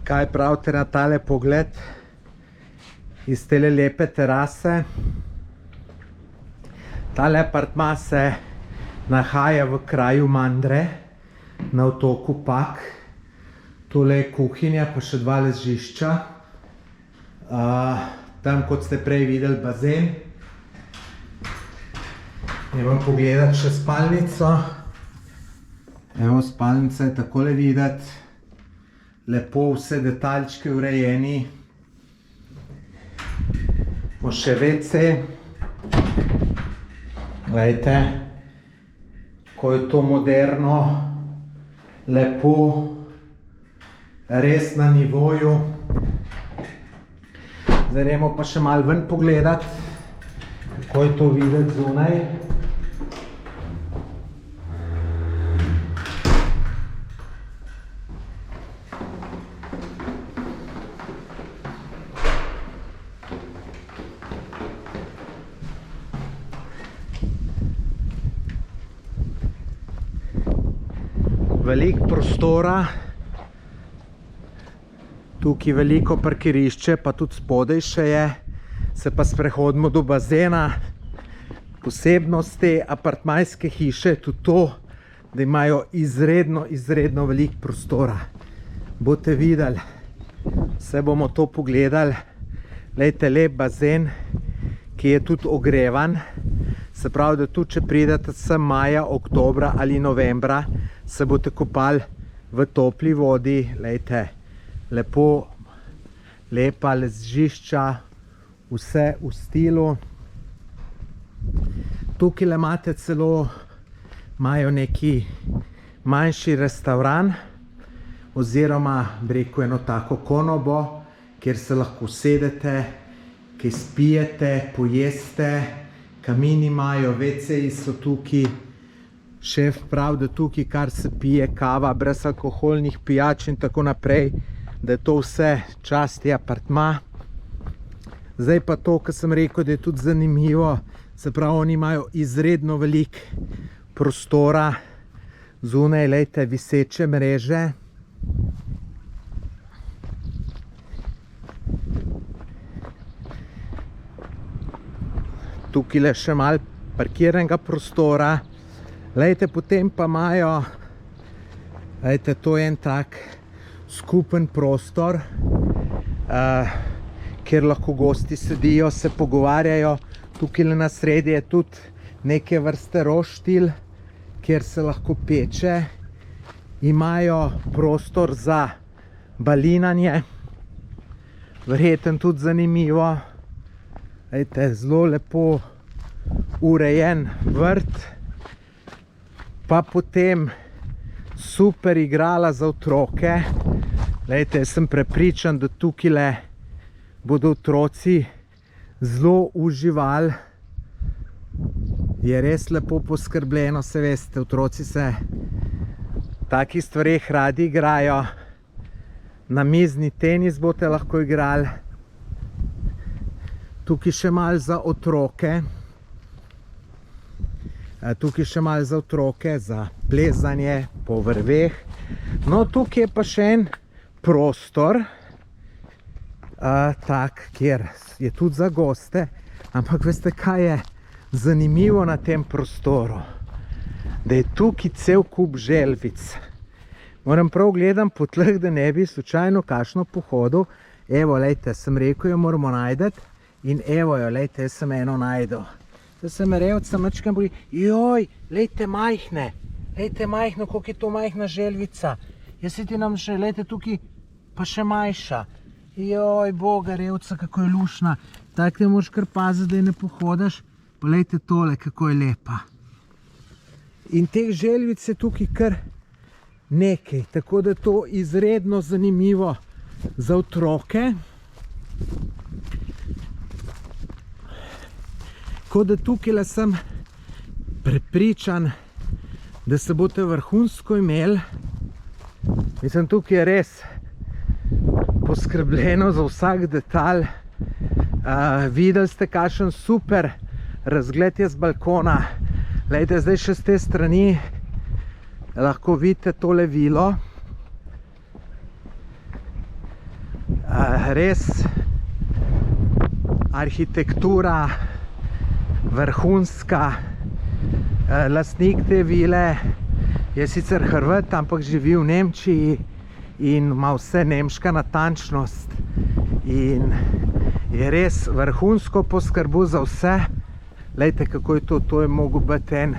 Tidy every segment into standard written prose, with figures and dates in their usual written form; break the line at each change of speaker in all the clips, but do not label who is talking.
Kaj pravite na tale pogled iz tele lepe terase? Tale apartma se nahaja v kraju Mandre na otoku Pag. Tole je kuhinja, pa še dva ležišča. Tam, kot ste prej videli, bazen. Evo pogledati še spalnico. Evo, spalnica je takole videti. Lepo vse detaljčke urejeni. Pa še WC. Glejte, ko je to moderno, lepo, res na nivoju. Zdaj gremo pa še malo ven pogledati, kako je to videti zunaj. Veliko prostora, tukaj veliko parkirišče, pa tudi spodaj še je, se pa sprehodimo do bazena. Posebnost te apartmajske hiše je tudi to, da imajo izredno veliko prostora. Boste videli, vse bomo to pogledali. Glejte, lep bazen, ki je tudi ogrevan. Se pravi, da tudi če pridete sem maja, oktobra ali novembra, se boste kopali v topli vodi. Glejte, lepo, lepa ležišča, vse v stilu. Tukaj imate celo, imajo neki manjši restauran, oziroma bi rekel eno tako konobo, kjer se lahko usedete, kaj spijete, pojeste. Kamini imajo, WC-ji so tukaj. Šef pravi, da tukaj kar se pije, kava, brez alkoholnih pijač in tako naprej, da je to vse časti apartma. Zdaj pa to, kar sem rekel, da je tudi zanimivo, se pravi, oni imajo izredno veliko prostora. Zunaj, glejte, viseče mreže. Tukaj le še malo parkiranega prostora. Glejte, potem pa imajo, glejte, to je en tak skupen prostor, kjer lahko gosti sedijo, se pogovarjajo. Tukaj na sredi je tudi neke vrste roštilj, kjer se lahko peče. Imajo prostor za balinanje, verjetno tudi zanimivo. Glejte, zelo lepo urejen vrt, pa potem super igrala za otroke. Glejte, jaz sem prepričan, da tukaj bodo otroci zelo uživali. Je res lepo poskrbljeno, se veste, otroci se v takih stvareh radi igrajo. Namizni tenis boste lahko igrali. Tukaj še malo za otroke. Tukaj še malo za otroke, za plezanje po vrveh. No, tukaj je pa še en prostor, tak, kjer je tudi za goste. Ampak veste, kaj je zanimivo na tem prostoru? Da je tukaj cel kup želvic. Moram prav gledam po tleh, da ne bi slučajno kakšno pohodil. Evo, lejte, sem rekel, jo moramo najdeti. In evo jo, lejte, jaz sem eno najdel. Da sem revca mačkam boli, joj, lejte majhne, koliko je to majhna želvica. Jaz se ti nam še, lejte, tukaj pa še majša. Joj, boga, revca, kako je lušna. Tako te moraš kar paziti, da je ne pohodaš. Pa lejte tole, kako je lepa. In teh želvic je tukaj kar nekaj, tako da to izredno zanimivo za otroke. Tako da tukaj sem prepričan, da se boste vrhunsko imeli. Mislim, tukaj je res poskrbljeno za vsak detalj. Videli ste, kakšen super razgled je z balkona. Glejte, zdaj še z te strani lahko vidite tole vilo. Res arhitektura vrhunska. Lastnik te vile je sicer Hrvat, ampak živi v Nemčiji in ima vse nemška natančnost in je res vrhunsko poskrbel za vse. Glejte, kako je to, to je mogel biti en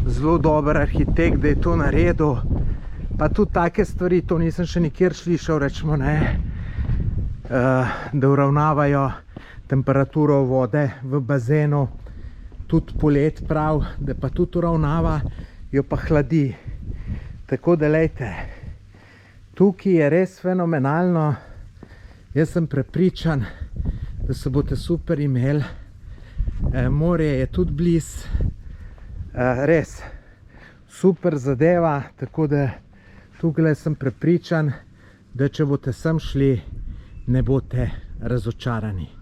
zelo dober arhitekt, da je to naredil. Pa tudi take stvari, to nisem še nikjer slišal, rečemo, ne, da uravnavajo temperaturo vode v bazenu, tudi polet prav, da pa tudi uravnava, jo pa hladi. Tako da, glejte, tukaj je res fenomenalno. Jaz sem prepričan, da se boste super imeli. Morje je tudi blizu. Res super zadeva, tako da tukaj sem prepričan, da če boste sem šli, ne boste razočarani.